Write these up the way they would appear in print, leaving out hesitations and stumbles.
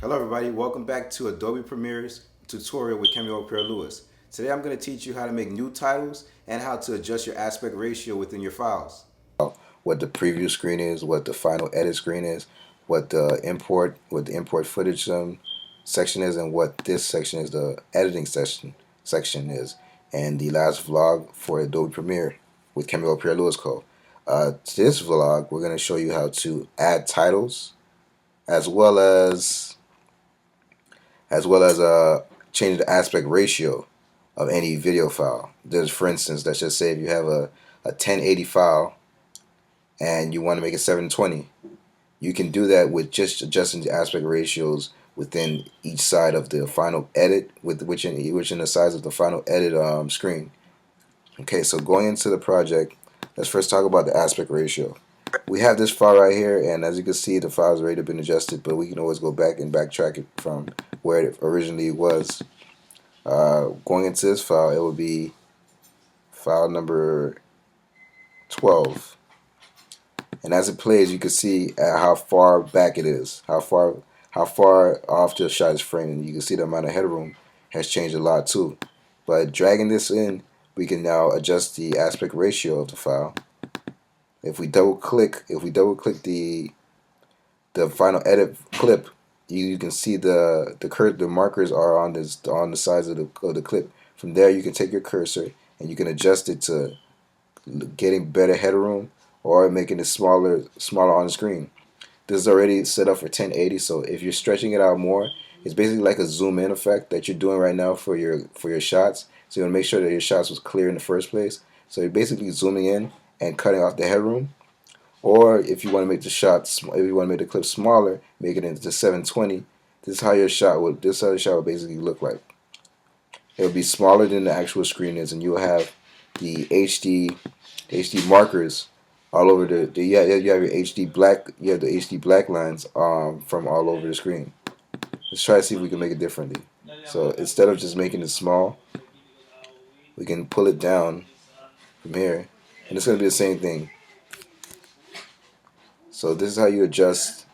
Hello everybody, welcome back to Adobe Premiere's tutorial with Pierre-Louis. Today I'm going to teach you how to make new titles and how to adjust your aspect ratio within your files. What the preview screen is, what the final edit screen is, what the import footage section is, and what this section is, the editing section is, and the last vlog for Adobe Premiere with Pierre-Louis Code. This vlog, we're going to show you how to add titles as well as change the aspect ratio of any video file. There's, for instance, let's just say if you have a 1080 file and you want to make it 720, you can do that with just adjusting the aspect ratios within each side of the final edit, which in the size of the final edit screen. Okay, so going into the project, let's first talk about the aspect ratio. We have this file right here, and as you can see, the file's already been adjusted, but we can always go back and backtrack it from where it originally was. Going into this file, it will be file number 12. And as it plays, you can see how far back it is, how far off the shot is framed, and you can see the amount of headroom has changed a lot too. But dragging this in, we can now adjust the aspect ratio of the file. If we double click the final edit clip, you can see the markers are on the sides of the clip. From there, you can take your cursor and you can adjust it to getting better headroom or making it smaller on the screen. This is already set up for 1080, so if you're stretching it out more, it's basically like a zoom in effect that you're doing right now for your shots. So you want to make sure that your shots was clear in the first place. So you're basically zooming in and cutting off the headroom. Or if you want to make the clip smaller, make it into 720. This is how your shot would basically look like. It will be smaller than the actual screen is, and you'll have the HD markers all over you have your HD black lines from all over the screen. Let's try to see if we can make it differently. So instead of just making it small, we can pull it down from here, and it's going to be the same thing. So this is how you adjust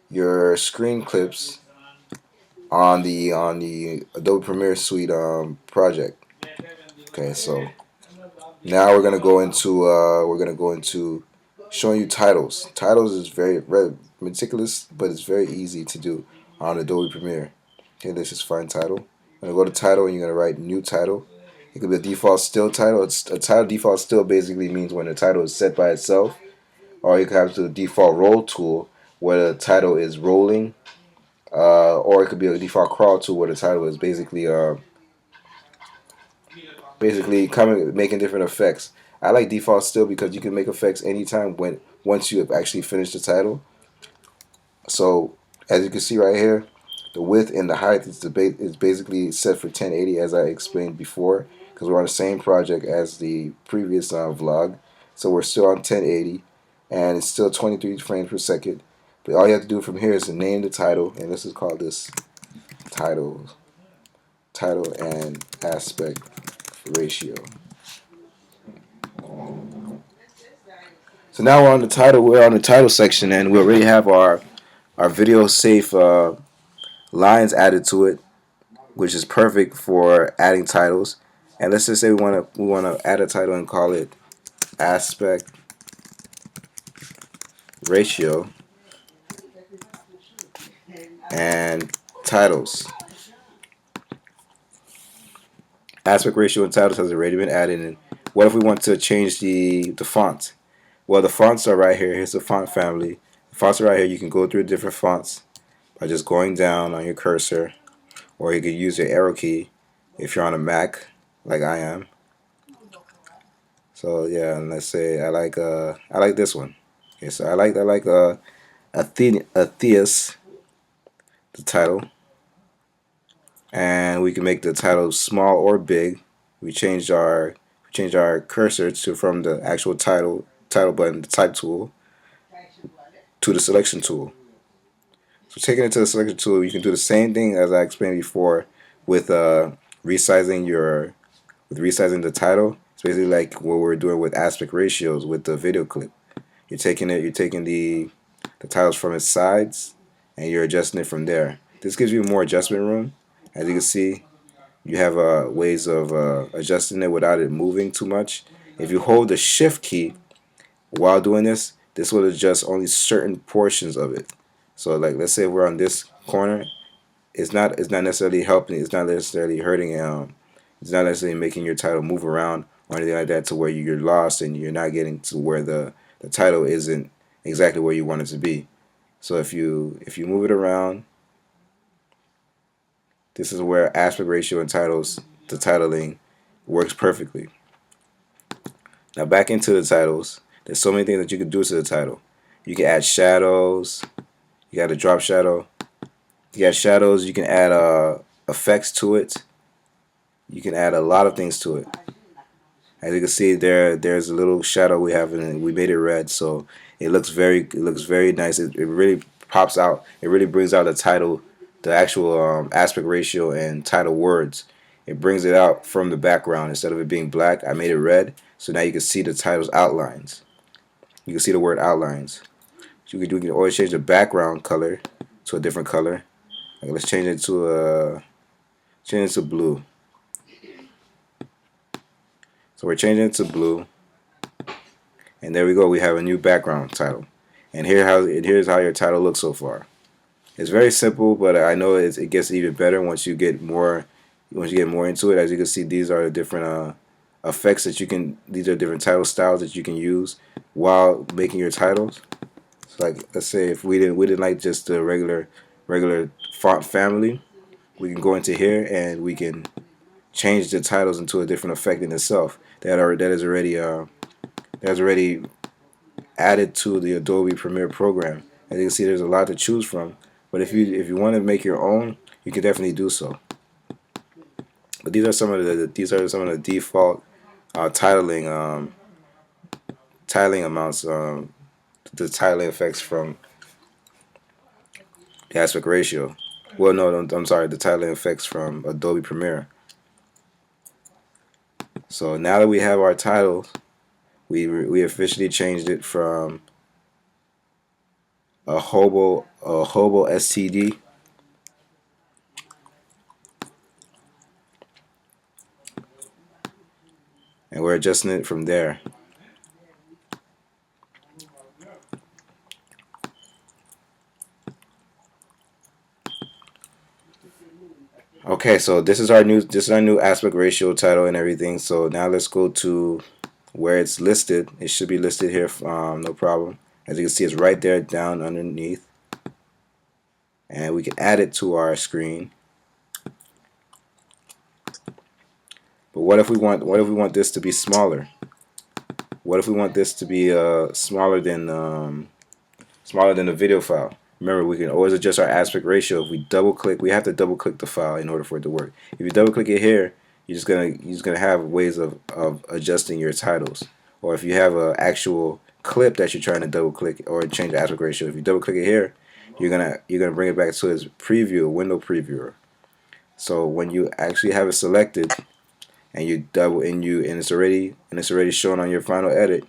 your screen clips on the Adobe Premiere Suite project. Okay, so now we're gonna go into showing you titles. Titles is very meticulous, but it's very easy to do on Adobe Premiere. Okay, let's just find title. I'm gonna go to title, and you're gonna write new title. It could be a default still title. A title default still basically means when the title is set by itself, or you can have the default roll tool where the title is rolling, or it could be a default crawl tool where the title is basically making different effects. I like default still because you can make effects anytime once you have actually finished the title. So as you can see right here, the width and the height is basically set for 1080 as I explained before, because we're on the same project as the previous vlog. So we're still on 1080 and it's still 23 frames per second. But all you have to do from here is to name the title, and let's just call this title and aspect ratio. So now we're on the title section, and we already have our video safe lines added to it, which is perfect for adding titles. And let's just say we want to add a title and call it aspect ratio and titles. Aspect ratio and titles has already been added in. What if we want to change the font? Well, the fonts are right here. Here's the font family. The fonts are right here. You can go through different fonts by just going down on your cursor, or you could use your arrow key if you're on a Mac like I am. So yeah, and let's say I like this one. Okay, so I like Atheus, the title, and we can make the title small or big. We changed our cursor from the actual title button, the type tool, to the selection tool. So taking it to the selection tool, you can do the same thing as I explained before with resizing the title. It's basically like what we're doing with aspect ratios with the video clip. You're taking the titles from its sides and you're adjusting it from there. This gives you more adjustment room. As you can see, you have ways of adjusting it without it moving too much. If you hold the shift key while doing this, this will adjust only certain portions of it. So like let's say we're on this corner, it's not necessarily helping, it's not necessarily hurting, it's not necessarily making your title move around or anything like that to where you're lost and you're not getting to where the title isn't exactly where you want it to be. So if you move it around, this is where aspect ratio and the titling works perfectly. Now back into the titles. There's so many things that you can do to the title. You can add shadows. You got a drop shadow. You got shadows. You can add effects to it. You can add a lot of things to it. As you can see there's a little shadow we have, and we made it red, so it looks very nice. It really pops out. It really brings out the title, the actual aspect ratio and title words. It brings it out from the background. Instead of it being black, I made it red, so now you can see the title's outlines. You can see the word outlines. So you can always change the background color to a different color. Like let's change it to blue. So we're changing it to blue, and there we go. We have a new background title, and here's how your title looks so far. It's very simple, but I know it gets even better once you get more into it. As you can see, these are different effects that you can. These are different title styles that you can use while making your titles. So like let's say if we didn't like just the regular font family, we can go into here and we can change the titles into a different effect in itself that is already added to the Adobe Premiere program. As you can see, there's a lot to choose from. But if you want to make your own, you can definitely do so. But these are some of the default titling amounts, the titling effects from the aspect ratio. Well, no, I'm sorry, the titling effects from Adobe Premiere. So now that we have our titles, we officially changed it from a hobo STD, and we're adjusting it from there. Okay, so this is our new aspect ratio title and everything. So now let's go to where it's listed. It should be listed here, no problem. As you can see, it's right there down underneath, and we can add it to our screen. But what if we want this to be smaller? What if we want this to be smaller than the video file? Remember, we can always adjust our aspect ratio. If we double click, we have to double click the file in order for it to work. If you double click it here, you're just gonna have ways of adjusting your titles. Or if you have an actual clip that you're trying to double click or change the aspect ratio, if you double click it here, you're gonna bring it back to its preview, window previewer. So when you actually have it selected and it's already shown on your final edit,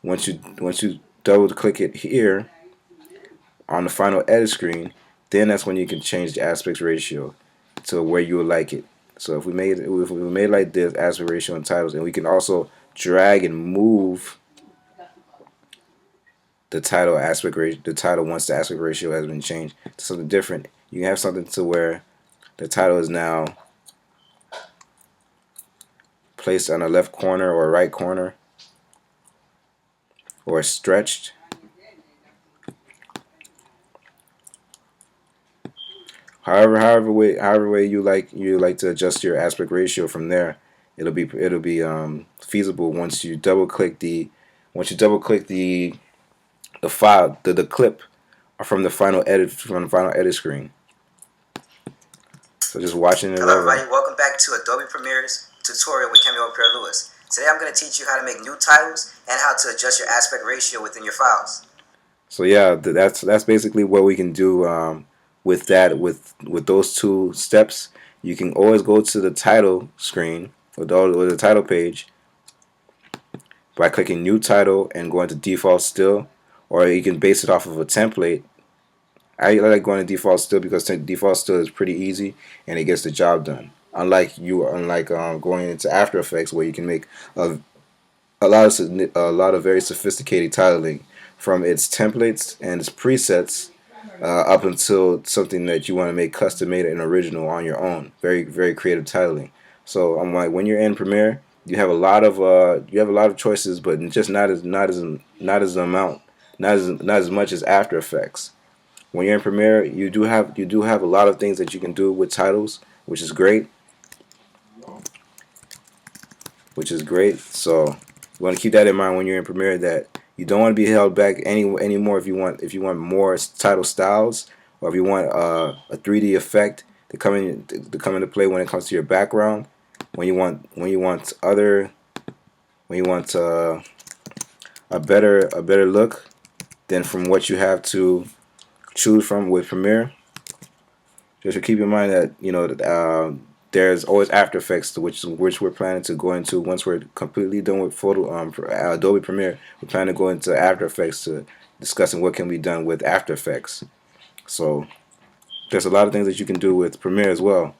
once you double click it here on the final edit screen, then that's when you can change the aspect ratio to where you would like it. So if we made it like this, aspect ratio and titles, and we can also drag and move the title once the aspect ratio has been changed to something different. You can have something to where the title is now placed on the left corner or right corner, or stretched. However way you like to adjust your aspect ratio from there, it'll be feasible once you double click the file, the clip from the final edit screen. So just watching it. Hello everybody, welcome back to Adobe Premiere's tutorial with Pierre-Louis. Today I'm going to teach you how to make new titles and how to adjust your aspect ratio within your files. So yeah, that's basically what we can do with those two steps. You can always go to the title screen or the title page by clicking new title and going to default still, or you can base it off of a template I like going to default still because default still is pretty easy and it gets the job done. Unlike going into After Effects where you can make a, a lot of very sophisticated titling from its templates and its presets up until something that you want to make custom made and original on your own. Very very creative titling. So I'm like when you're in Premiere, you have a lot of choices, but just not as amount not as much as After Effects. When you're in Premiere, you do have a lot of things that you can do with titles, which is great. So you want to keep that in mind when you're in Premiere that you don't want to be held back anymore if you want more title styles or if you want a 3D effect to come into play when it comes to your background. When you want a better look than from what you have to choose from with Premiere. Just keep in mind that there's always After Effects, which we're planning to go into once we're completely done with Adobe Premiere. We're planning to go into After Effects to discussing what can be done with After Effects. So there's a lot of things that you can do with Premiere as well.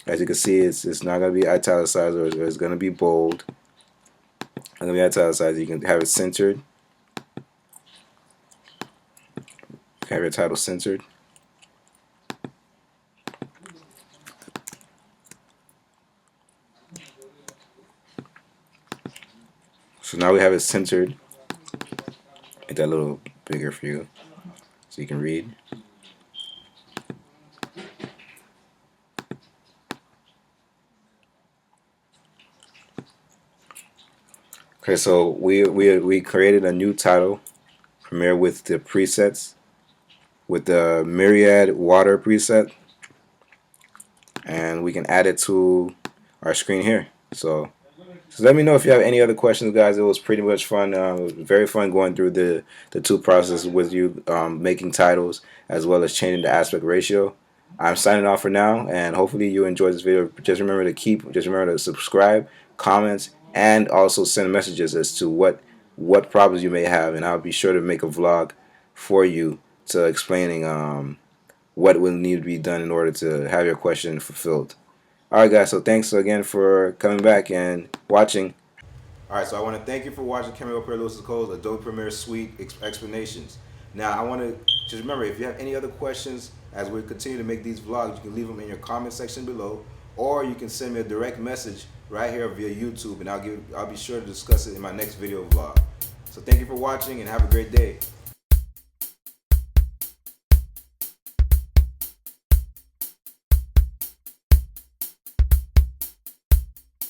As you can see, it's not going to be italicized or it's going to be bold. It's going to be italicized. You can have it centered. Have your title centered. So now we have it centered. Make that a little bigger for you so you can read. Okay, so we created a new title, Premiere with the presets, with the Myriad Water preset, and we can add it to our screen here. So let me know if you have any other questions, guys. It was pretty much fun. It was very fun going through the two processes with you, making titles as well as changing the aspect ratio. I'm signing off for now, and hopefully you enjoyed this video. Just remember to subscribe, comments, and also send messages as to what problems you may have, and I'll be sure to make a vlog for you to explaining what will need to be done in order to have your question fulfilled. Alright guys, so thanks again for coming back and watching. All right, so I want to thank you for watching Pierre-Louis' Code's Adobe Premiere Suite explanations. Now, I want to just remember, if you have any other questions as we continue to make these vlogs, you can leave them in your comment section below, or you can send me a direct message right here via YouTube, and I'll be sure to discuss it in my next video vlog. So thank you for watching, and have a great day.